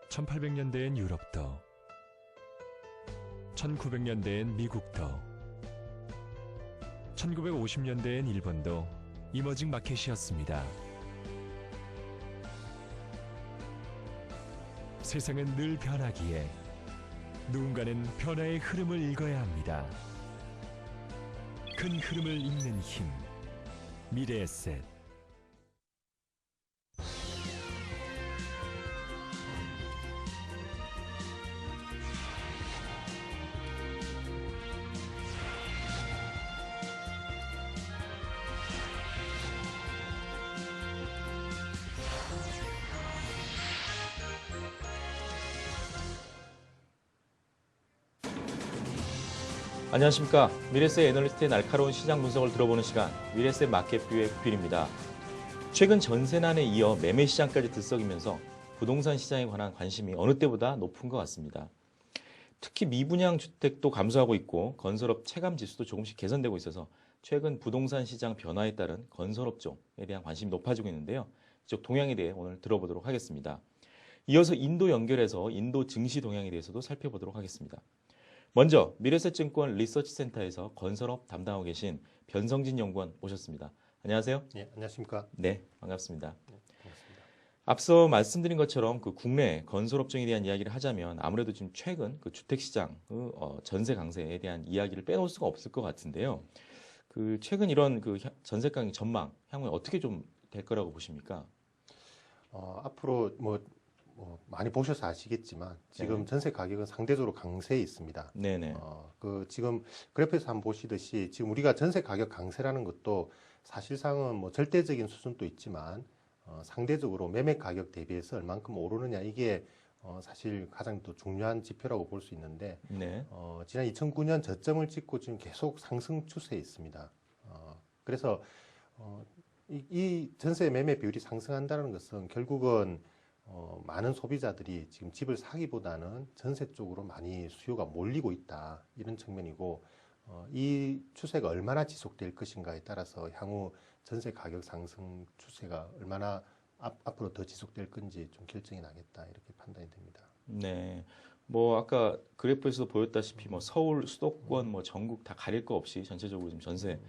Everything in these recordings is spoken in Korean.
1800년대엔 유럽도, 1900년대엔 미국도, 1950년대엔 일본도 이머징 마켓이었습니다. 세상은 늘 변하기에 누군가는 변화의 흐름을 읽어야 합니다. 큰 흐름을 읽는 힘, 미래에셋. 안녕하십니까. 미래에셋 애널리스트의 날카로운 시장 분석을 들어보는 시간, 미래에셋 마켓뷰의 구필입니다. 최근 전세난에 이어 매매 시장까지 들썩이면서 부동산 시장에 관한 관심이 어느 때보다 높은 것 같습니다. 특히 미분양 주택도 감소하고 있고 건설업 체감 지수도 조금씩 개선되고 있어서 최근 부동산 시장 변화에 따른 건설업종에 대한 관심이 높아지고 있는데요. 이쪽 동향에 대해 오늘 들어보도록 하겠습니다. 이어서 인도 연결해서 인도 증시 동향에 대해서도 살펴보도록 하겠습니다. 먼저 미래에셋증권 리서치센터에서 건설업 담당하고 계신 변성진 연구원 모셨습니다. 안녕하세요. 네, 안녕하십니까. 네, 반갑습니다. 네, 반갑습니다. 앞서 말씀드린 것처럼 그 국내 건설업종에 대한 이야기를 하자면 아무래도 지금 최근 그 주택시장 전세 강세에 대한 이야기를 빼놓을 수가 없을 것 같은데요. 그 최근 이런 그 전세 강의 전망 향후에 어떻게 좀 될 거라고 보십니까? 앞으로 많이 보셔서 아시겠지만 지금 네. 전세 가격은 상대적으로 강세에 있습니다. 네네. 지금 그래프에서 한번 보시듯이 지금 우리가 전세 가격 강세라는 것도 사실상은 절대적인 수준도 있지만 상대적으로 매매 가격 대비해서 얼만큼 오르느냐 이게 사실 가장 또 중요한 지표라고 볼 수 있는데 네. 지난 2009년 저점을 찍고 지금 계속 상승 추세에 있습니다. 그래서 이 전세 매매 비율이 상승한다는 것은 결국은 많은 소비자들이 지금 집을 사기보다는 전세 쪽으로 많이 수요가 몰리고 있다 이런 측면이고 이 추세가 얼마나 지속될 것인가에 따라서 향후 전세 가격 상승 추세가 얼마나 앞으로 더 지속될 건지 좀 결정이 나겠다 이렇게 판단이 됩니다. 네. 아까 그래프에서도 보였다시피 서울 수도권 전국 다 가릴 거 없이 전체적으로 지금 전세가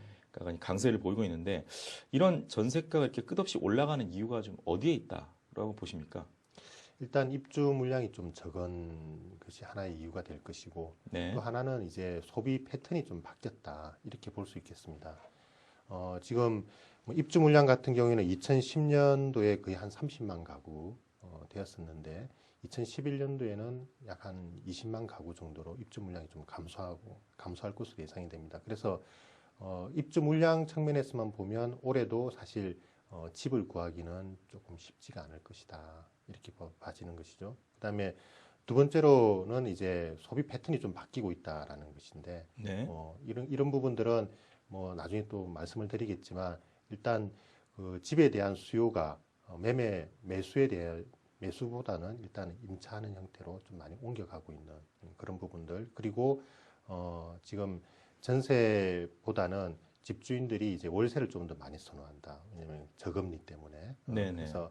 강세를 보이고 있는데 이런 전세가가 이렇게 끝없이 올라가는 이유가 좀 어디에 있다라고 보십니까? 일단 입주 물량이 좀 적은 것이 하나의 이유가 될 것이고 네. 또 하나는 이제 소비 패턴이 좀 바뀌었다 이렇게 볼 수 있겠습니다. 지금 입주 물량 같은 경우에는 2010년도에 거의 한 30만 가구 되었었는데 2011년도에는 약 한 20만 가구 정도로 입주 물량이 좀 감소할 것으로 예상이 됩니다. 그래서 입주 물량 측면에서만 보면 올해도 사실 집을 구하기는 조금 쉽지가 않을 것이다 이렇게 봐지는 것이죠. 그다음에 두 번째로는 이제 소비 패턴이 좀 바뀌고 있다라는 것인데 네. 이런 부분들은 나중에 또 말씀을 드리겠지만 일단 그 집에 대한 수요가 매수보다는 일단 임차하는 형태로 좀 많이 옮겨가고 있는 그런 부분들 그리고 지금 전세보다는 집주인들이 이제 월세를 좀 더 많이 선호한다. 왜냐하면 저금리 때문에. 네네. 그래서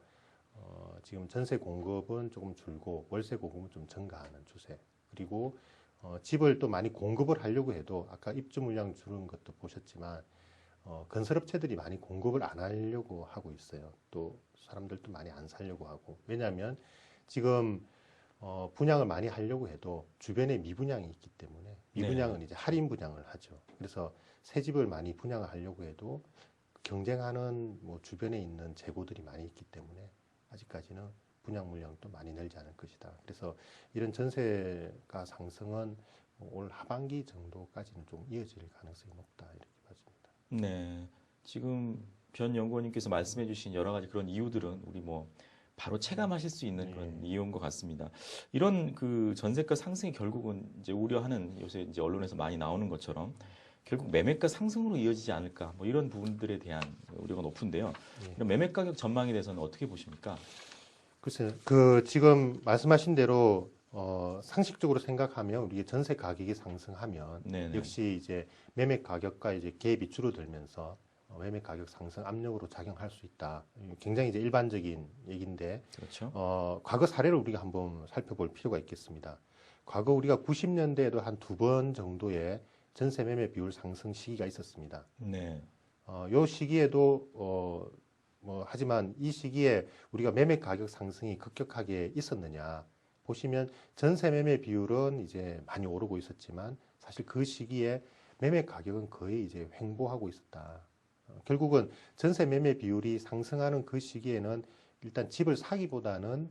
지금 전세 공급은 조금 줄고 월세 공급은 좀 증가하는 추세. 그리고 집을 또 많이 공급을 하려고 해도 아까 입주 물량 줄은 것도 보셨지만 건설업체들이 많이 공급을 안 하려고 하고 있어요. 또 사람들도 많이 안 살려고 하고. 왜냐하면 지금 분양을 많이 하려고 해도 주변에 미분양이 있기 때문에 미분양은 이제 할인 분양을 하죠. 그래서 새 집을 많이 분양을 하려고 해도 경쟁하는 주변에 있는 재고들이 많이 있기 때문에 아직까지는 분양 물량도 많이 늘지 않을 것이다. 그래서 이런 전세가 상승은 올 하반기 정도까지는 좀 이어질 가능성이 높다 이렇게 봐집니다. 네. 지금 변 연구원님께서 말씀해 주신 여러 가지 그런 이유들은 우리 바로 체감하실 수 있는 그런 이유인 것 같습니다. 이런 그 전세가 상승이 결국은 이제 우려하는 요새 이제 언론에서 많이 나오는 것처럼 결국 매매가 상승으로 이어지지 않을까 이런 부분들에 대한 우려가 높은데요. 이런 매매 가격 전망에 대해서는 어떻게 보십니까? 글쎄요. 지금 말씀하신 대로 상식적으로 생각하면 우리 전세 가격이 상승하면 네네. 역시 이제 매매 가격과 이제 갭이 줄어들면서 매매 가격 상승 압력으로 작용할 수 있다. 굉장히 이제 일반적인 얘기인데 그렇죠. 과거 사례를 우리가 한번 살펴볼 필요가 있겠습니다. 과거 우리가 90년대에도 한 두 번 정도의 전세 매매 비율 상승 시기가 있었습니다. 네. 요 시기에도 하지만 이 시기에 우리가 매매 가격 상승이 급격하게 있었느냐 보시면 전세 매매 비율은 이제 많이 오르고 있었지만 사실 그 시기에 매매 가격은 거의 이제 횡보하고 있었다. 결국은 전세 매매 비율이 상승하는 그 시기에는 일단 집을 사기보다는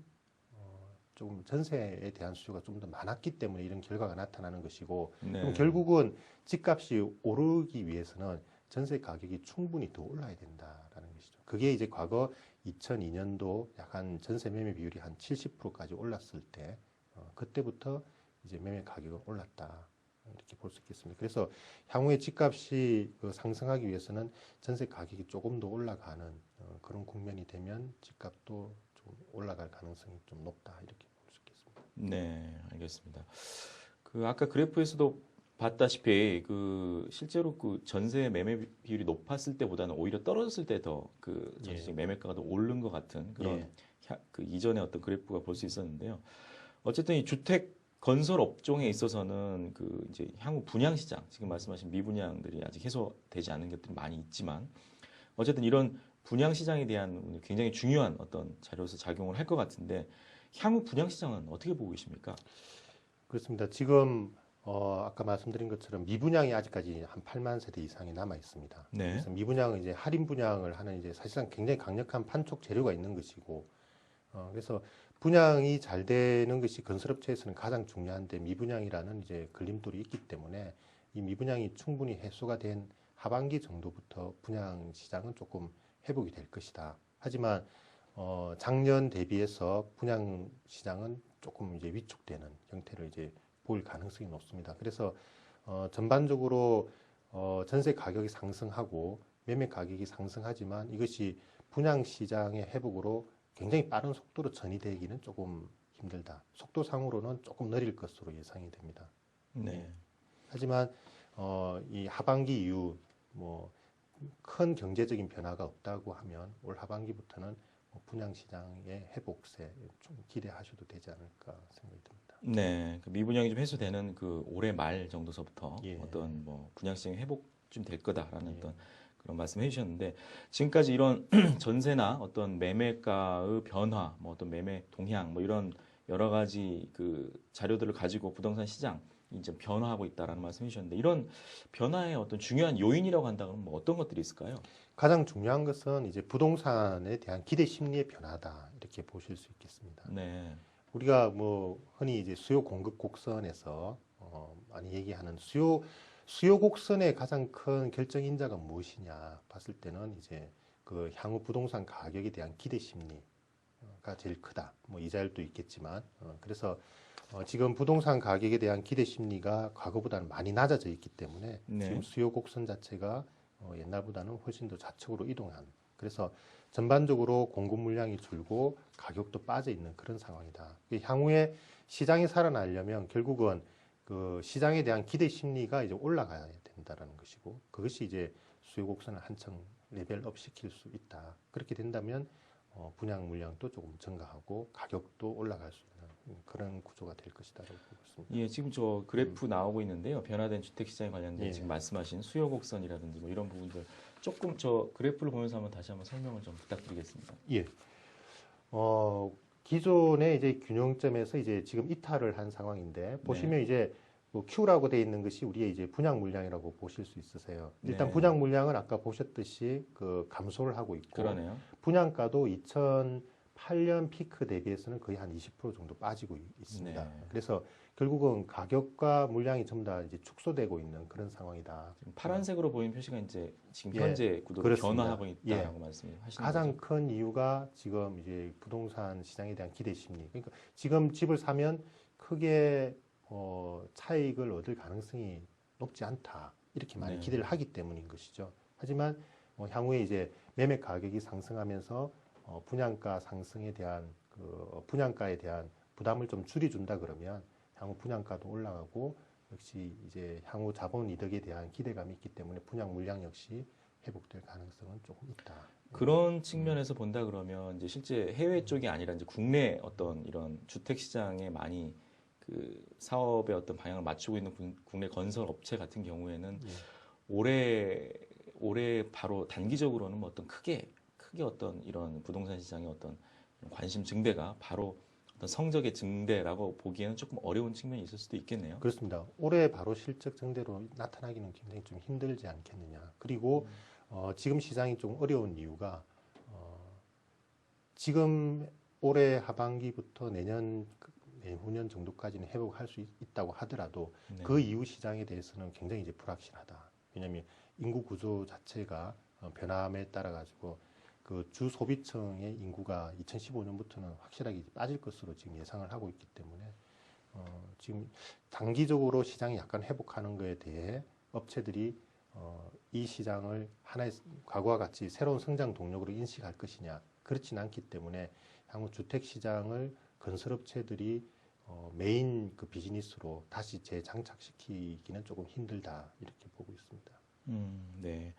좀 전세에 대한 수요가 좀 더 많았기 때문에 이런 결과가 나타나는 것이고 네. 그럼 결국은 집값이 오르기 위해서는 전세 가격이 충분히 더 올라야 된다라는 것이죠. 그게 이제 과거 2002년도 약간 전세 매매 비율이 한 70%까지 올랐을 때 그때부터 이제 매매 가격은 올랐다. 이렇게 볼 수 있겠습니다. 그래서 향후에 집값이 상승하기 위해서는 전세 가격이 조금 더 올라가는 그런 국면이 되면 집값도 좀 올라갈 가능성이 좀 높다. 이렇게 볼 수 있겠습니다. 네, 알겠습니다. 그 아까 그래프에서도 봤다시피 그 실제로 그 전세 매매 비율이 높았을 때보다는 오히려 떨어졌을 때 더 그 전체적 매매가가 더 오른 것 같은 그런 그 이전의 어떤 그래프가 볼 수 있었는데요. 어쨌든 이 주택 건설 업종에 있어서는 그 이제 향후 분양 시장, 지금 말씀하신 미분양들이 아직 해소되지 않은 것들이 많이 있지만 어쨌든 이런 분양 시장에 대한 굉장히 중요한 어떤 자료로서 작용을 할 것 같은데 향후 분양 시장은 어떻게 보고 계십니까? 그렇습니다. 지금 아까 말씀드린 것처럼 미분양이 아직까지 한 8만 세대 이상이 남아 있습니다. 네. 그래서 미분양은 이제 할인 분양을 하는 이제 사실상 굉장히 강력한 판촉 재료가 있는 것이고, 그래서 분양이 잘 되는 것이 건설업체에서는 가장 중요한데 미분양이라는 이제 걸림돌이 있기 때문에 이 미분양이 충분히 해소가 된 하반기 정도부터 분양 시장은 조금 회복이 될 것이다. 하지만 작년 대비해서 분양 시장은 조금 이제 위축되는 형태를 이제 보일 가능성이 높습니다. 그래서 전반적으로 전세 가격이 상승하고 매매 가격이 상승하지만 이것이 분양 시장의 회복으로 굉장히 빠른 속도로 전이되기는 조금 힘들다. 속도상으로는 조금 느릴 것으로 예상이 됩니다. 네. 하지만 이 하반기 이후 뭐 큰 경제적인 변화가 없다고 하면 올 하반기부터는 분양 시장의 회복세 좀 기대하셔도 되지 않을까 생각이 듭니다. 네, 그 미분양이 좀 해소되는 그 올해 말 정도서부터 예. 어떤 뭐 분양 시장의 회복 좀 될 거다라는 예. 어떤 그런 말씀 해주셨는데 지금까지 이런 전세나 어떤 매매가의 변화, 뭐 어떤 매매 동향, 뭐 이런 여러 가지 그 자료들을 가지고 부동산 시장 이제 변화하고 있다라는 말씀 해주셨는데 이런 변화의 어떤 중요한 요인이라고 한다면 뭐 어떤 것들이 있을까요? 가장 중요한 것은 이제 부동산에 대한 기대 심리의 변화다 이렇게 보실 수 있겠습니다. 네, 우리가 뭐 흔히 이제 수요 공급 곡선에서 많이 얘기하는 수요 곡선의 가장 큰 결정 인자가 무엇이냐 봤을 때는 이제 그 향후 부동산 가격에 대한 기대 심리가 제일 크다. 뭐 이자율도 있겠지만 그래서 지금 부동산 가격에 대한 기대 심리가 과거보다는 많이 낮아져 있기 때문에 네. 지금 수요 곡선 자체가 옛날보다는 훨씬 더 좌측으로 이동한. 그래서 전반적으로 공급 물량이 줄고 가격도 빠져 있는 그런 상황이다. 향후에 시장이 살아나려면 결국은 그 시장에 대한 기대 심리가 이제 올라가야 된다라는 것이고 그것이 이제 수요 곡선을 한층 레벨업 시킬 수 있다. 그렇게 된다면 분양 물량도 조금 증가하고 가격도 올라갈 수 있는 그런 구조가 될 것이다라고 보고 있습니다. 예, 지금 저 그래프 나오고 있는데요. 변화된 주택 시장에 관련된 예. 지금 말씀하신 수요 곡선이라든지 뭐 이런 부분들 조금 저 그래프를 보면서 한번 다시 한번 설명을 좀 부탁드리겠습니다. 예. 기존의 이제 균형점에서 이제 지금 이탈을 한 상황인데 보시면 이제 뭐 Q라고 되어 있는 것이 우리의 이제 분양 물량이라고 보실 수 있으세요. 일단 네. 분양 물량은 아까 보셨듯이 그 감소를 하고 있고 그러네요. 분양가도 2008년 피크 대비해서는 거의 한 20% 정도 빠지고 있습니다. 네. 그래서 결국은 가격과 물량이 전부 다 이제 축소되고 있는 그런 상황이다. 지금 파란색으로 보이는 표시가 이제 지금 예, 현재 구도로 그렇습니다. 변화하고 있다라고 말씀하시는 가장 거죠. 큰 이유가 지금 이제 부동산 시장에 대한 기대 심리. 그러니까 지금 집을 사면 크게 차익을 얻을 가능성이 높지 않다. 이렇게 많이 네. 기대를 하기 때문인 것이죠. 하지만 향후에 이제 매매 가격이 상승하면서 분양가 상승에 대한 분양가에 대한 부담을 좀 줄여준다 그러면 향후 분양가도 올라가고 역시 이제 향후 자본 이득에 대한 기대감이 있기 때문에 분양 물량 역시 회복될 가능성은 조금 있다. 그런 측면에서 본다 그러면 이제 실제 해외 쪽이 아니라 이제 국내 어떤 이런 주택 시장에 많이 그 사업의 어떤 방향을 맞추고 있는 국내 건설 업체 같은 경우에는 예. 올해 바로 단기적으로는 뭐 어떤 크게 어떤 이런 부동산 시장의 어떤 관심 증대가 바로 어떤 성적의 증대라고 보기에는 조금 어려운 측면이 있을 수도 있겠네요. 그렇습니다. 올해 바로 실적 증대로 나타나기는 굉장히 좀 힘들지 않겠느냐. 그리고 지금 시장이 좀 어려운 이유가 지금 올해 하반기부터 내후년 정도까지는 회복할 수 있다고 하더라도 네. 그 이후 시장에 대해서는 굉장히 이제 불확실하다. 왜냐하면 인구 구조 자체가 변함에 따라 가지고 그 주 소비층의 인구가 2015년부터는 확실하게 빠질 것으로 지금 예상을 하고 있기 때문에 지금 단기적으로 시장이 약간 회복하는 거에 대해 업체들이 이 시장을 하나의 과거와 같이 새로운 성장 동력으로 인식할 것이냐 그렇진 않기 때문에 향후 주택 시장을 건설업체들이 메인 그 비즈니스로 다시 재장착시키기는 조금 힘들다 이렇게 보고 있습니다. 네.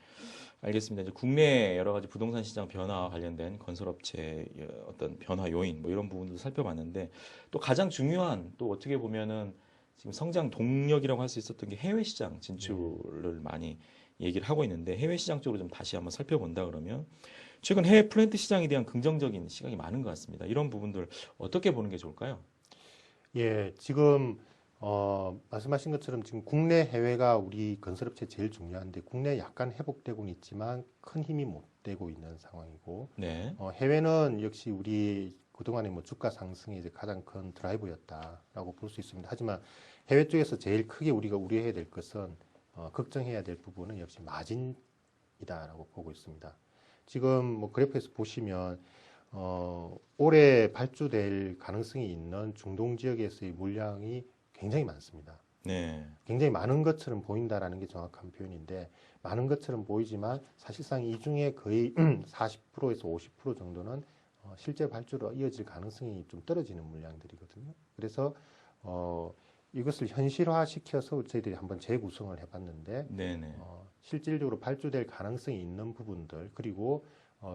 알겠습니다. 이제 국내 여러 가지 부동산 시장 변화와 관련된 건설업체의 어떤 변화 요인 뭐 이런 부분도 살펴봤는데 또 가장 중요한 또 어떻게 보면은 지금 성장 동력이라고 할 수 있었던 게 해외 시장 진출을 많이 얘기를 하고 있는데 해외 시장 쪽으로 좀 다시 한번 살펴본다 그러면 최근 해외 플랜트 시장에 대한 긍정적인 시각이 많은 것 같습니다. 이런 부분들 어떻게 보는 게 좋을까요? 예, 지금 말씀하신 것처럼 지금 국내 해외가 우리 건설업체 제일 중요한데 국내 약간 회복되고는 있지만 큰 힘이 못 되고 있는 상황이고 네. 해외는 역시 우리 그동안의 뭐 주가 상승의 이제 가장 큰 드라이브였다라고 볼 수 있습니다. 하지만 해외 쪽에서 제일 크게 우리가 우려해야 될 것은 걱정해야 될 부분은 역시 마진이다라고 보고 있습니다. 지금 뭐 그래프에서 보시면 올해 발주될 가능성이 있는 중동 지역에서의 물량이 굉장히 많습니다. 네. 굉장히 많은 것처럼 보인다라는 게 정확한 표현인데 많은 것처럼 보이지만 사실상 이 중에 거의 40%에서 50% 정도는 실제 발주로 이어질 가능성이 좀 떨어지는 물량들이거든요. 그래서 이것을 현실화시켜서 저희들이 한번 재구성을 해봤는데 네네. 실질적으로 발주될 가능성이 있는 부분들 그리고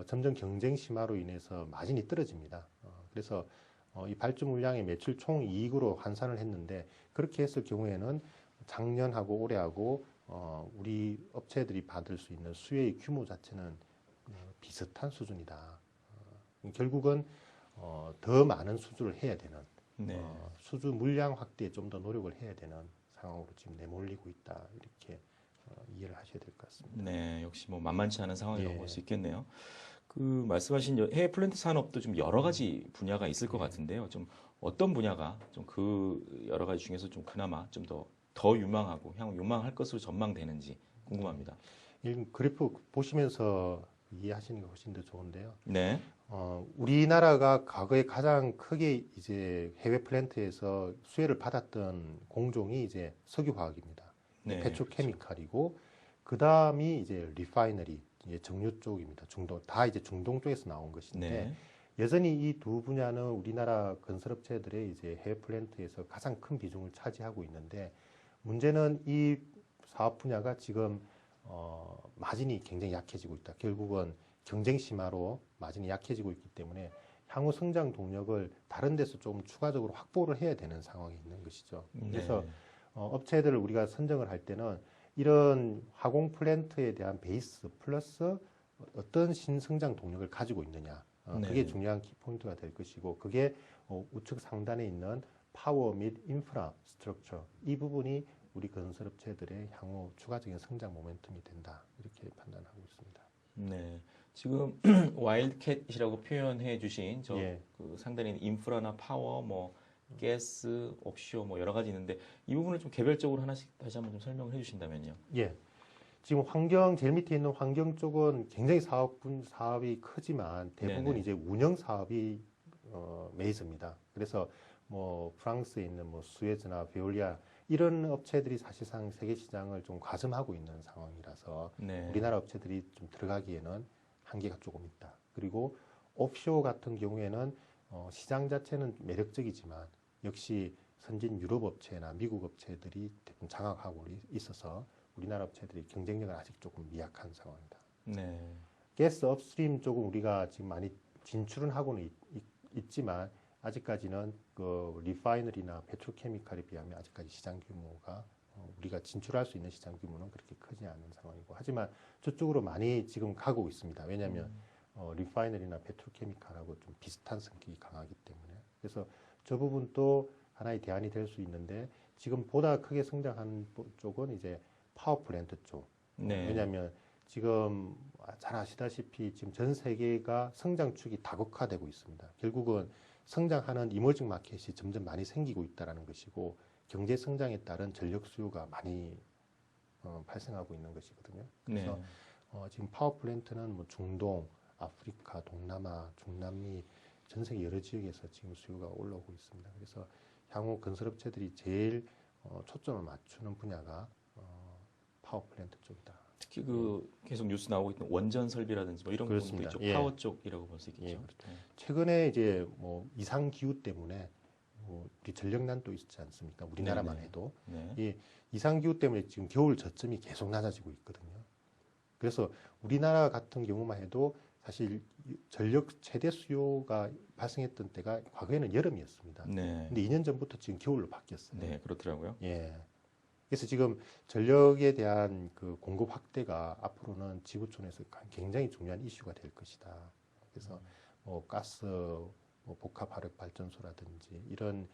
점점 경쟁 심화로 인해서 마진이 떨어집니다. 그래서 이 발주 물량의 매출 총 이익으로 환산을 했는데 그렇게 했을 경우에는 작년하고 올해하고 우리 업체들이 받을 수 있는 수혜의 규모 자체는 비슷한 수준이다. 결국은 더 많은 수주를 해야 되는 네. 수주 물량 확대에 좀 더 노력을 해야 되는 상황으로 지금 내몰리고 있다 이렇게 이해를 하셔야 될 것 같습니다. 네, 역시 뭐 만만치 않은 상황이라고 예. 볼 수 있겠네요. 그 말씀하신 해외 플랜트 산업도 좀 여러 가지 분야가 있을 것 같은데요. 좀 어떤 분야가 좀 그 여러 가지 중에서 좀 그나마 좀 더 유망하고 향후 유망할 것으로 전망되는지 궁금합니다. 이 그래프 보시면서 이해하시는 게 훨씬 더 좋은데요. 네, 우리나라가 과거에 가장 크게 이제 해외 플랜트에서 수혜를 받았던 공종이 이제 석유화학입니다. 네, 페트로케미칼이고 그 다음이 이제 리파이너리, 이제 정유 쪽입니다. 다 이제 중동 쪽에서 나온 것인데 네, 여전히 이 두 분야는 우리나라 건설업체들의 이제 해외 플랜트에서 가장 큰 비중을 차지하고 있는데 문제는 이 사업 분야가 지금 마진이 굉장히 약해지고 있다. 결국은 경쟁 심화로 마진이 약해지고 있기 때문에 향후 성장 동력을 다른 데서 좀 추가적으로 확보를 해야 되는 상황이 있는 것이죠. 그래서 네, 업체들을 우리가 선정을 할 때는 이런 화공 플랜트에 대한 베이스 플러스 어떤 신성장 동력을 가지고 있느냐. 그게 네. 중요한 키포인트가 될 것이고 그게 우측 상단에 있는 파워 및 인프라 스트럭처 이 부분이 우리 건설업체들의 향후 추가적인 성장 모멘텀이 된다 이렇게 판단하고 있습니다. 네. 지금 와일드캣이라고 표현해 주신 저 예. 그 상단에 인프라나 파워 뭐 가스, 옵쇼 뭐 여러 가지 있는데 이 부분을 좀 개별적으로 하나씩 다시 한번 좀 설명을 해주신다면요. 예. 지금 제일 밑에 있는 환경 쪽은 굉장히 사업이 크지만 대부분 네네. 이제 운영 사업이 메이저입니다. 그래서 뭐 프랑스에 있는 뭐 수에즈나 베올리아 이런 업체들이 사실상 세계 시장을 좀 과점하고 있는 상황이라서 네. 우리나라 업체들이 좀 들어가기에는 한계가 조금 있다. 그리고 옵쇼 같은 경우에는 시장 자체는 매력적이지만 역시 선진 유럽 업체나 미국 업체들이 대부분 장악하고 있어서 우리나라 업체들이 경쟁력은 아직 조금 미약한 상황이다. 네. 가스 업스트림 쪽은 우리가 지금 많이 진출은 하고는 있지만 아직까지는 그 리파이너리나 페트로케미칼에 비하면 아직까지 시장 규모가 우리가 진출할 수 있는 시장 규모는 그렇게 크지 않은 상황이고 하지만 저쪽으로 많이 지금 가고 있습니다. 왜냐하면 리파이너리나 페트로케미칼하고 좀 비슷한 성격이 강하기 때문에 그래서 저 부분도 하나의 대안이 될 수 있는데 지금 보다 크게 성장한 쪽은 이제 파워플랜트 쪽. 네. 왜냐하면 지금 잘 아시다시피 지금 전 세계가 성장축이 다국화되고 있습니다. 결국은 성장하는 이머징 마켓이 점점 많이 생기고 있다는 것이고 경제 성장에 따른 전력 수요가 많이 발생하고 있는 것이거든요. 그래서 네. 지금 파워플랜트는 뭐 중동, 아프리카, 동남아, 중남미 전 세계 여러 지역에서 지금 수요가 올라오고 있습니다. 그래서 향후 건설업체들이 제일 초점을 맞추는 분야가 파워플랜트 쪽이다. 특히 그 계속 뉴스 나오고 있는 원전 설비라든지 뭐 이런 부분도 그렇습니다. 이쪽 예. 파워 쪽이라고 볼 수 있겠죠. 예, 그렇죠. 최근에 이제 뭐 이상 기후 때문에 우리 전력난도 있지 않습니까? 우리나라만 네네. 해도 네. 이 이상 기후 때문에 지금 겨울 저점이 계속 낮아지고 있거든요. 그래서 우리나라 같은 경우만 해도 사실 전력 최대 수요가 발생했던 때가 과거에는 여름이었습니다. 네. 근데 2년 전부터 지금 겨울로 바뀌었어요. 네, 그렇더라고요. 예. 그래서 지금 전력에 대한 그 공급 확대가 앞으로는 지구촌에서 굉장히 중요한 이슈가 될 것이다. 그래서 뭐 가스, 뭐 복합 화력 발전소라든지 이런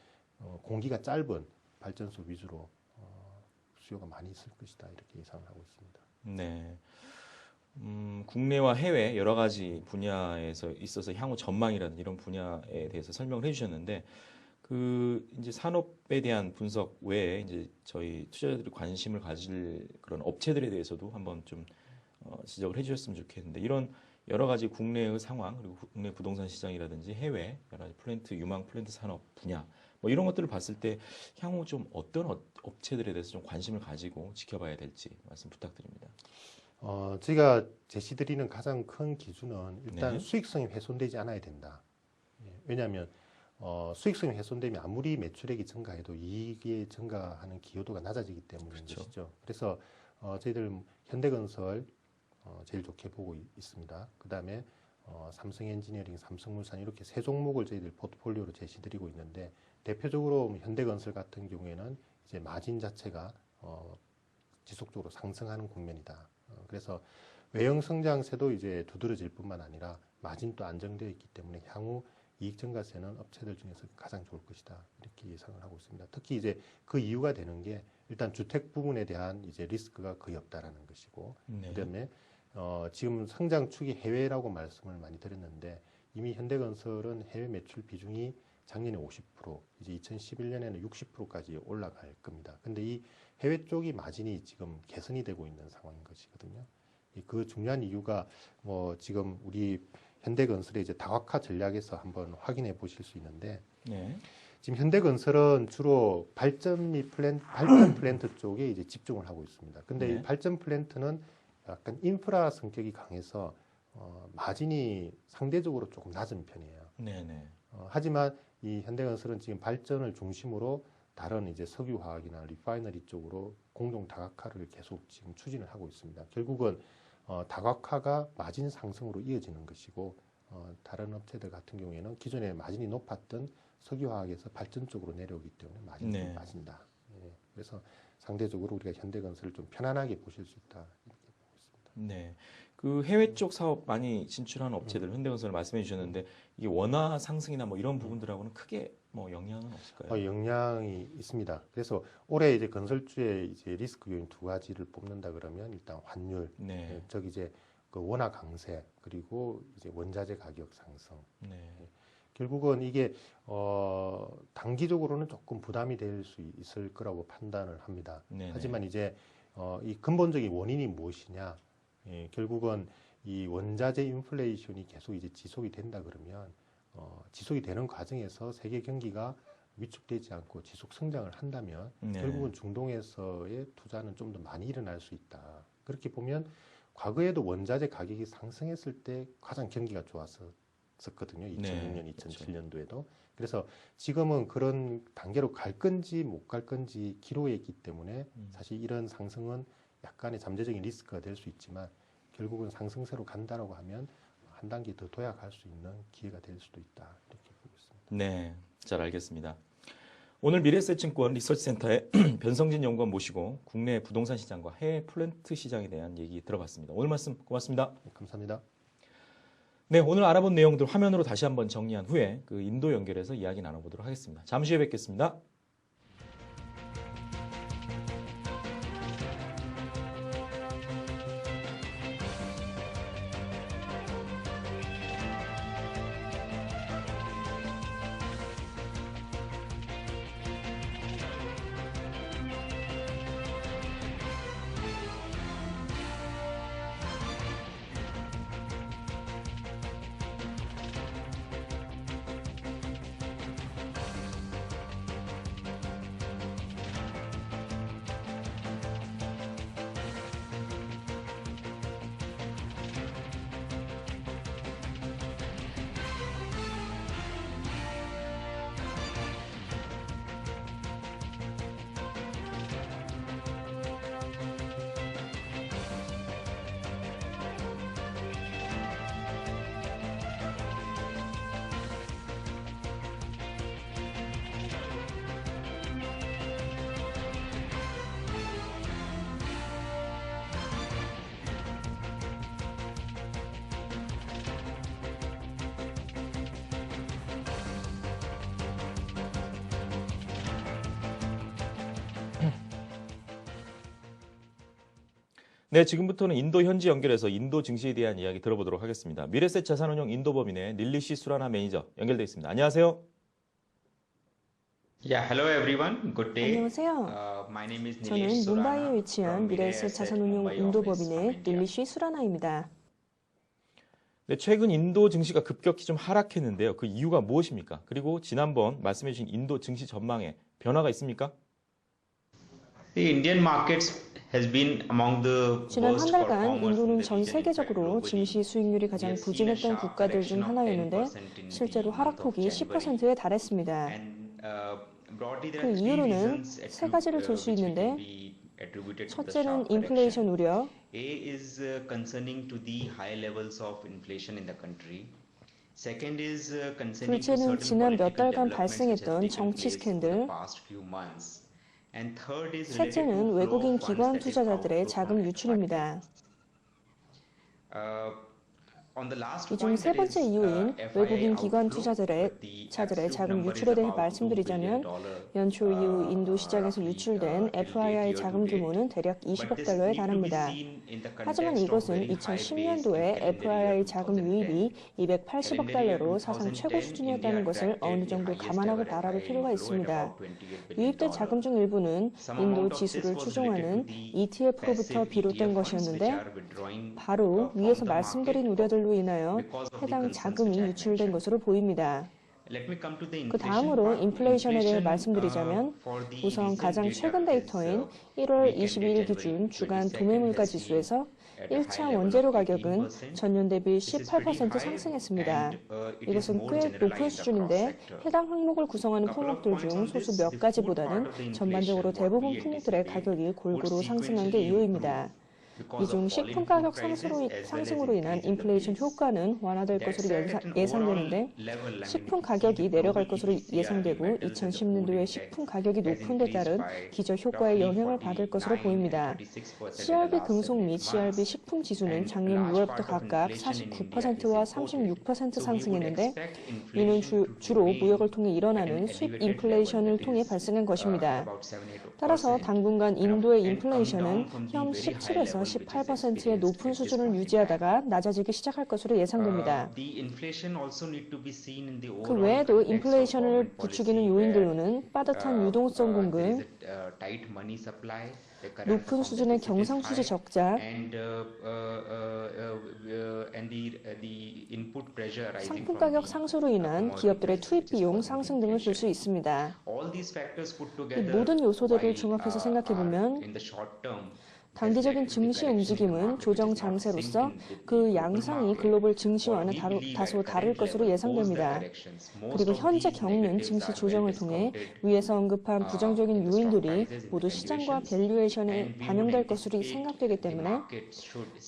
공기가 짧은 발전소 위주로 수요가 많이 있을 것이다. 이렇게 예상을 하고 있습니다. 네. 국내와 해외 여러 가지 분야에서 있어서 향후 전망이라든지 이런 분야에 대해서 설명을 해주셨는데 그 이제 산업에 대한 분석 외에 이제 저희 투자자들이 관심을 가질 그런 업체들에 대해서도 한번 좀 지적을 해주셨으면 좋겠는데 이런 여러 가지 국내의 상황 그리고 국내 부동산 시장이라든지 해외 여러 가지 플랜트 유망 플랜트 산업 분야 뭐 이런 것들을 봤을 때 향후 좀 어떤 업체들에 대해서 좀 관심을 가지고 지켜봐야 될지 말씀 부탁드립니다. 제가 제시드리는 가장 큰 기준은 일단 네. 수익성이 훼손되지 않아야 된다. 예, 왜냐하면 수익성이 훼손되면 아무리 매출액이 증가해도 이익이 증가하는 기여도가 낮아지기 때문인 그렇죠. 것이죠. 그래서 저희들 현대건설 제일 좋게 보고 있습니다. 그 다음에 삼성엔지니어링, 삼성물산 이렇게 세 종목을 저희들 포트폴리오로 제시드리고 있는데 대표적으로 현대건설 같은 경우에는 이제 마진 자체가 지속적으로 상승하는 국면이다. 그래서 외형 성장세도 이제 두드러질 뿐만 아니라 마진도 안정되어 있기 때문에 향후 이익 증가세는 업체들 중에서 가장 좋을 것이다. 이렇게 예상을 하고 있습니다. 특히 이제 그 이유가 되는 게 일단 주택 부분에 대한 이제 리스크가 거의 없다라는 것이고, 네. 그다음에 지금 성장축이 해외라고 말씀을 많이 드렸는데 이미 현대건설은 해외 매출 비중이 작년에 50%, 이제 2011년에는 60%까지 올라갈 겁니다. 근데 이 해외 쪽이 마진이 지금 개선이 되고 있는 상황인 것이거든요. 그 중요한 이유가 뭐 지금 우리 현대건설의 이제 다각화 전략에서 한번 확인해 보실 수 있는데 네. 지금 현대건설은 주로 발전 플랜트 쪽에 이제 집중을 하고 있습니다. 근데 네. 이 발전 플랜트는 약간 인프라 성격이 강해서 마진이 상대적으로 조금 낮은 편이에요. 네네. 하지만 이 현대건설은 지금 발전을 중심으로 다른 이제 석유화학이나 리파이너리 쪽으로 공동 다각화를 계속 지금 추진을 하고 있습니다. 결국은 다각화가 마진 상승으로 이어지는 것이고 다른 업체들 같은 경우에는 기존에 마진이 높았던 석유화학에서 발전 쪽으로 내려오기 때문에 마진이 네. 좀 빠진다. 예, 그래서 상대적으로 우리가 현대건설을 좀 편안하게 보실 수 있다. 이렇게 보고 있습니다. 네. 그 해외 쪽 사업 많이 진출하는 업체들 현대건설 말씀해 주셨는데 이게 원화 상승이나 뭐 이런 부분들하고는 크게 뭐 영향은 없을까요? 영향이 있습니다. 그래서 올해 이제 건설주의 이제 리스크 요인 두 가지를 뽑는다 그러면 일단 환율, 네. 저기 이제 그 원화 강세 그리고 이제 원자재 가격 상승. 네. 결국은 이게 단기적으로는 조금 부담이 될 수 있을 거라고 판단을 합니다. 네네. 하지만 이제 이 근본적인 원인이 무엇이냐? 예, 결국은 이 원자재 인플레이션이 계속 이제 지속이 된다 그러면 지속이 되는 과정에서 세계 경기가 위축되지 않고 지속 성장을 한다면 네. 결국은 중동에서의 투자는 좀 더 많이 일어날 수 있다. 그렇게 보면 과거에도 원자재 가격이 상승했을 때 가장 경기가 좋았었거든요. 2006년, 네, 그렇죠. 2007년도에도. 그래서 지금은 그런 단계로 갈 건지 못 갈 건지 기로에 있기 때문에 사실 이런 상승은 약간의 잠재적인 리스크가 될 수 있지만 결국은 상승세로 간다라고 하면 한 단계 더 도약할 수 있는 기회가 될 수도 있다 이렇게 보고 있습니다. 네, 잘 알겠습니다. 오늘 미래에셋증권 리서치센터의 변성진 연구원 모시고 국내 부동산 시장과 해외 플랜트 시장에 대한 얘기 들어봤습니다. 오늘 말씀 고맙습니다. 네, 감사합니다. 네, 오늘 알아본 내용들 화면으로 다시 한번 정리한 후에 그 인도 연결해서 이야기 나눠보도록 하겠습니다. 잠시 후에 뵙겠습니다. 네, 지금부터는 인도 현지 연결해서 인도 증시에 대한 이야기 들어보도록 하겠습니다. 미래셋 자산운용 인도법인의 닐리시 수라나 매니저 연결돼 있습니다. 안녕하세요. Yeah, hello everyone. Good day. 안녕하세요. My name is 저는 Nilesh 뭄바이에 Surana 위치한 from 미래에셋 Mirae 자산운용 Mumbai office 인도법인의 from India. 닐리쉬 수라나입니다. 네, 최근 인도 증시가 급격히 좀 하락했는데요. 그 이유가 무엇입니까? 그리고 지난번 말씀해 주신 인도 증시 전망에 변화가 있습니까? The Indian markets has been among the 지난 한 worst 달간 performers in 인도는 the 전 region. In fact, 세계적으로 globally, 증시 수익률이 we 가장 have seen a 부진했던 sharp 국가들 중 correction of 하나였는데 10% in the 실제로 month of 하락폭이 January. 10%에 달했습니다. And, broadly there 그 are three 이유로는 reasons 세 가지를 들 수 which we 있는데 can be attributed to the 첫째는 sharp 인플레이션 correction. 우려, A is concerning to the high levels of inflation in the country. Second is concerning to 둘째는 certain 지난 몇 political 달간 developments which has 발생했던 taken 정치 place over the 스캔들, past few months. And third is related to 셋째는 flow 외국인 of funds 기관 that is 투자자들의 outflow 자금 from the 유출입니다. market. On the last 이 중 point, 세 that 번째 is, 이유인 FII 외국인 기관 outflow, 투자자들의 the 자들의 absolute 자금 number is 유출에 대해 about $2 말씀드리자면 billion, 연초 이후 인도 시장에서 roughly, 유출된 till FII date, 자금 year to date. 규모는 대략 But 20억 this 달러에 need to be 달합니다. seen in the 하지만 context of 이것은 very high base in 2010년도에 calendar FII year 자금 2010. 유입이 280억 달러로 사상 최고 수준이었다는 것을 어느 정도 감안하고 바라볼 필요가 있습니다. 유입된 자금 중 일부는 인도 지수를 추종하는 ETF로부터 비롯된 것이었는데 바로 위에서 말씀드린 우려들로 인하여 해당 자금이 유출된 것으로 보입니다. 그 다음으로 인플레이션에 대해 말씀드리자면 우선 가장 최근 데이터인 1월 22일 기준 주간 도매물가 지수에서 1차 원재료 가격은 전년 대비 18% 상승했습니다. 이것은 꽤 높은 수준인데 해당 항목을 구성하는 품목들 중 소수 몇 가지보다는 전반적으로 대부분 품목들의 가격이 골고루 상승한 게 이유입니다. 이 중 식품 가격 상승으로 인한 인플레이션 효과는 완화될 것으로 예상되는데 식품 가격이 내려갈 것으로 예상되고 2010년도에 식품 가격이 높은 데 따른 기저 효과의 영향을 받을 것으로 보입니다. CRB 금속 및 CRB 식품 지수는 작년 6월부터 각각 49%와 36% 상승했는데 이는 주로 무역을 통해 일어나는 수입 인플레이션을 통해 발생한 것입니다. 따라서 당분간 인도의 인플레이션은 현 17에서 18%의 높은 수준을 유지하다가 낮아지기 시작할 것으로 예상됩니다. 그 외에도 인플레이션을 부추기는 요인들로는 빠듯한 유동성 공급, 높은 수준의 경상수지 적자, 상품 가격 상승으로 인한 기업들의 투입 비용 상승 등을 볼 수 있습니다. 이 모든 요소들을 종합해서 생각해보면 단기적인 증시 움직임은 조정 장세로서 그 양상이 글로벌 증시와는 다소 다를 것으로 예상됩니다. 그리고 현재 겪는 증시 조정을 통해 위에서 언급한 부정적인 요인들이 모두 시장과 밸류에이션에 반영될 것으로 생각되기 때문에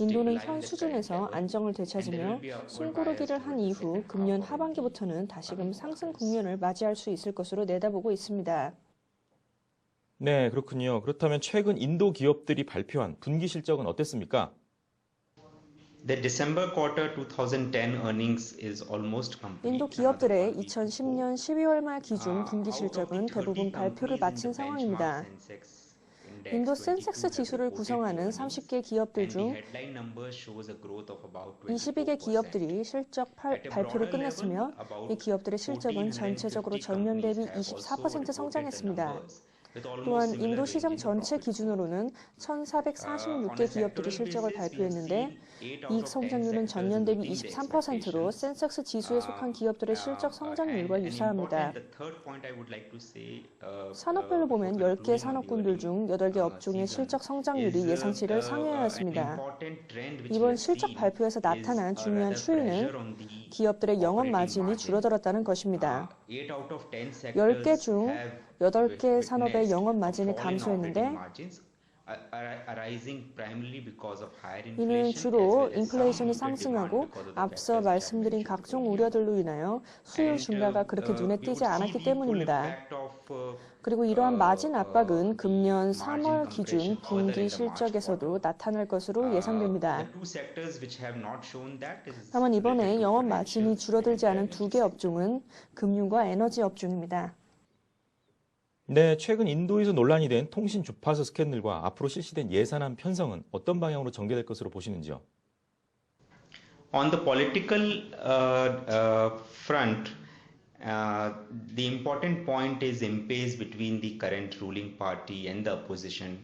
인도는 현 수준에서 안정을 되찾으며 숨고르기를 한 이후 금년 하반기부터는 다시금 상승 국면을 맞이할 수 있을 것으로 내다보고 있습니다. 네, 그렇군요. 그렇다면 최근 인도 기업들이 발표한 분기 실적은 어땠습니까? The December quarter 2010 earnings is almost complete. 인도 기업들의 2010년 12월 말 기준 분기 실적은 대부분 발표를 마친 상황입니다. 인도 센섹스 지수를 구성하는 30개 기업들 중 22개 기업들이 실적 발표를 끝냈으며 이 기업들의 실적은 전체적으로 전년 대비 24% 성장했습니다. 또한 인도 시장 전체 기준으로는 1,446개 기업들이 실적을 발표했는데 이익 성장률은 전년 대비 23%로 센섹스 지수에 속한 기업들의 실적 성장률과 유사합니다. 산업별로 보면 10개 산업군들 중 8개 업종의 실적 성장률이 예상치를 상회하였습니다. 이번 실적 발표에서 나타난 중요한 추이는 기업들의 영업 마진이 줄어들었다는 것입니다. 10개 중 8개 산업의 영업 마진이 감소했는데 이는 주로 인플레이션이 상승하고 앞서 말씀드린 각종 우려들로 인하여 수요 증가가 그렇게 눈에 띄지 않았기 때문입니다. 그리고 이러한 마진 압박은 금년 3월 기준 분기 실적에서도 나타날 것으로 예상됩니다. 다만 이번에 영업 마진이 줄어들지 않은 2개 업종은 금융과 에너지 업종입니다. 네, 최근 인도에서 논란이 된 통신 주파수 스캔들과 앞으로 실시된 예산안 편성은 어떤 방향으로 전개될 것으로 보시는지요? On the political front, the important point is impasse between the current ruling party and the opposition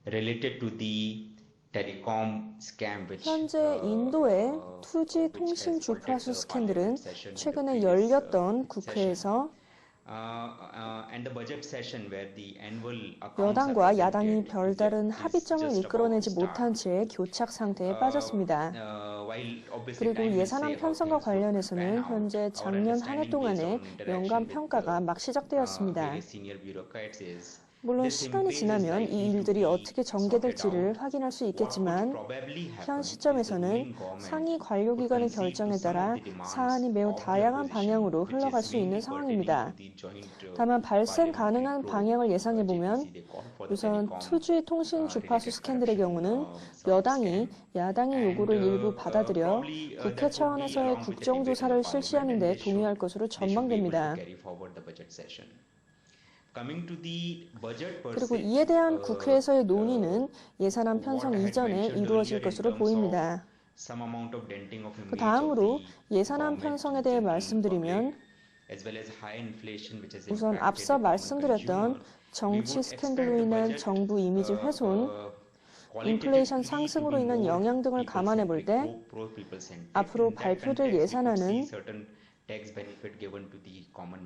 related to the telecom scam which 현재 인도의 2G 통신 주파수 스캔들은 최근에 열렸던 국회에서 여당과 야당이 별다른 합의점을 이끌어내지 못한 채 교착 상태에 빠졌습니다. 그리고 예산안 편성과 관련해서는 현재 작년 한 해 동안의 연간 평가가 막 시작되었습니다. 물론 시간이 지나면 이 일들이 어떻게 전개될지를 확인할 수 있겠지만 현 시점에서는 상위 관료기관의 결정에 따라 사안이 매우 다양한 방향으로 흘러갈 수 있는 상황입니다. 다만 발생 가능한 방향을 예상해보면 우선 2G 통신 주파수 스캔들의 경우는 여당이 야당의 요구를 일부 받아들여 국회 차원에서의 국정조사를 실시하는 데 동의할 것으로 전망됩니다. 그리고 이에 대한 국회에서의 논의는 예산안 편성 이전에 이루어질 것으로 보입니다. 그 다음으로 예산안 편성에 대해 말씀드리면 우선 앞서 말씀드렸던 정치 스캔들로 인한 정부 이미지 훼손, 인플레이션 상승으로 인한 영향 등을 감안해 볼 때 앞으로 발표될 예산안은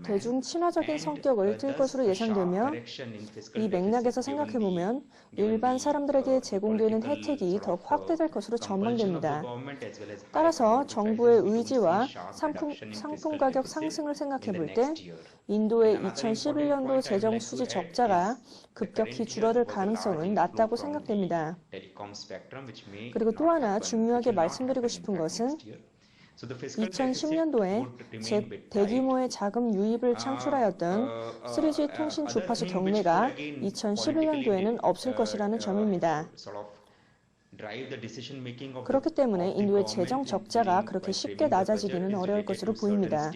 대중 친화적인 성격을 띨 것으로 예상되며 이 맥락에서 생각해보면 일반 사람들에게 제공되는 혜택이 더 확대될 것으로 전망됩니다. 따라서 정부의 의지와 상품 가격 상승을 생각해볼 때 인도의 2011년도 재정 수지 적자가 급격히 줄어들 가능성은 낮다고 생각됩니다. 그리고 또 하나 중요하게 말씀드리고 싶은 것은 2010년도에 대규모의 자금 유입을 창출하였던 3G 통신 주파수 경매가 2011년도에는 없을 것이라는 점입니다. 그렇기 때문에 인도의 재정 적자가 그렇게 쉽게 낮아지기는 어려울 것으로 보입니다.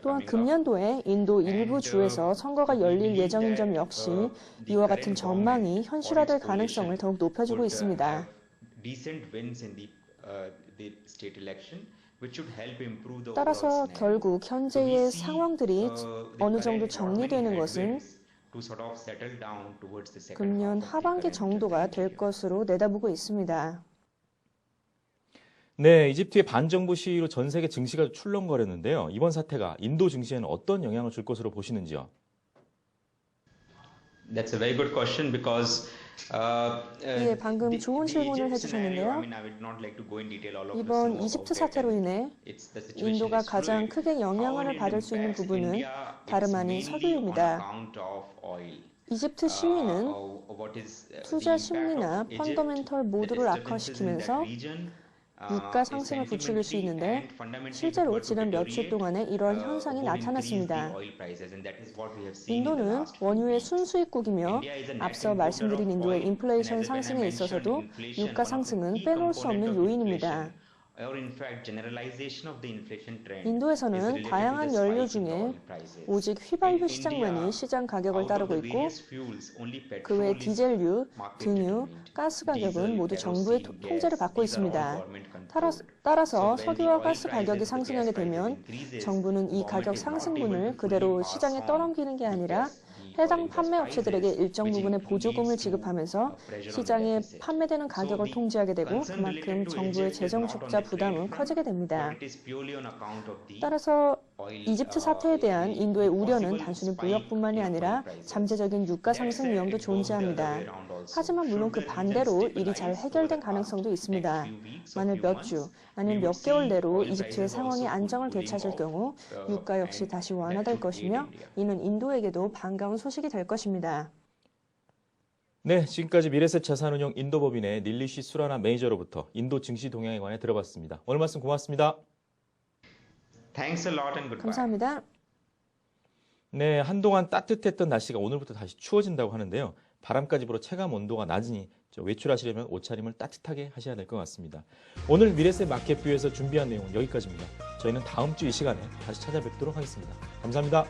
또한 금년도에 인도 일부 주에서 선거가 열릴 예정인 점 역시 이와 같은 전망이 현실화될 가능성을 더욱 높여주고 있습니다. 따라서 결국 현재의 상황들이 어느 정도 정리되는 것은 금년 하반기 정도가 될 것으로 내다보고 있습니다. 네, 이집트의 반정부 시위로 전 세계 증시가 출렁거렸는데요. 이번 사태가 인도 증시에는 어떤 영향을 줄 것으로 보시는지요? That's a very good question because 예, 방금 좋은 질문을 해주셨는데요. 이번 이집트 사태로 인해 인도가 가장 크게 영향을 받을 수 있는 부분은 다름 아닌 석유입니다. 이집트 시위는 투자 심리나 펀더멘털 모두를 악화시키면서 유가 상승을 부추길 수 있는데 실제로 지난 며칠 동안에 이러한 현상이 나타났습니다. 인도는 원유의 순수입국이며 앞서 말씀드린 인도의 인플레이션 상승에 있어서도 유가 상승은 빼놓을 수 없는 요인입니다. 인도에서는 다양한 연료 중에 오직 휘발유 시장만이 시장 가격을 따르고 있고 그 외 디젤유, 등유, 가스 가격은 모두 정부의 통제를 받고 있습니다. 따라서 석유와 가스 가격이 상승하게 되면 정부는 이 가격 상승분을 그대로 시장에 떠넘기는 게 아니라 해당 판매 업체들에게 일정 부분의 보조금을 지급하면서 시장에 판매되는 가격을 통제하게 되고 그만큼 정부의 재정 적자 부담은 커지게 됩니다. 따라서 이집트 사태에 대한 인도의 우려는 단순히 무역뿐만이 아니라 잠재적인 유가 상승 위험도 존재합니다. 하지만 물론 그 반대로 일이 잘 해결된 가능성도 있습니다. 만일 몇 주, 아니면 몇 개월 내로 이집트의 상황이 안정을 되찾을 경우 유가 역시 다시 완화될 것이며 이는 인도에게도 반가운 소식이 될 것입니다. 네, 지금까지 미래셋 자산운용 인도법인의 닐리시 수라나 매니저로부터 인도 증시 동향에 관해 들어봤습니다. 오늘 말씀 고맙습니다. Thanks a lot and goodbye. 감사합니다. 네, 한동안 따뜻했던 날씨가 오늘부터 다시 추워진다고 하는데요. 바람까지 불어 체감 온도가 낮으니 외출하시려면 옷차림을 따뜻하게 하셔야 될 것 같습니다. 오늘 미래셋 마켓뷰에서 준비한 내용은 여기까지입니다. 저희는 다음 주 이 시간에 다시 찾아뵙도록 하겠습니다. 감사합니다.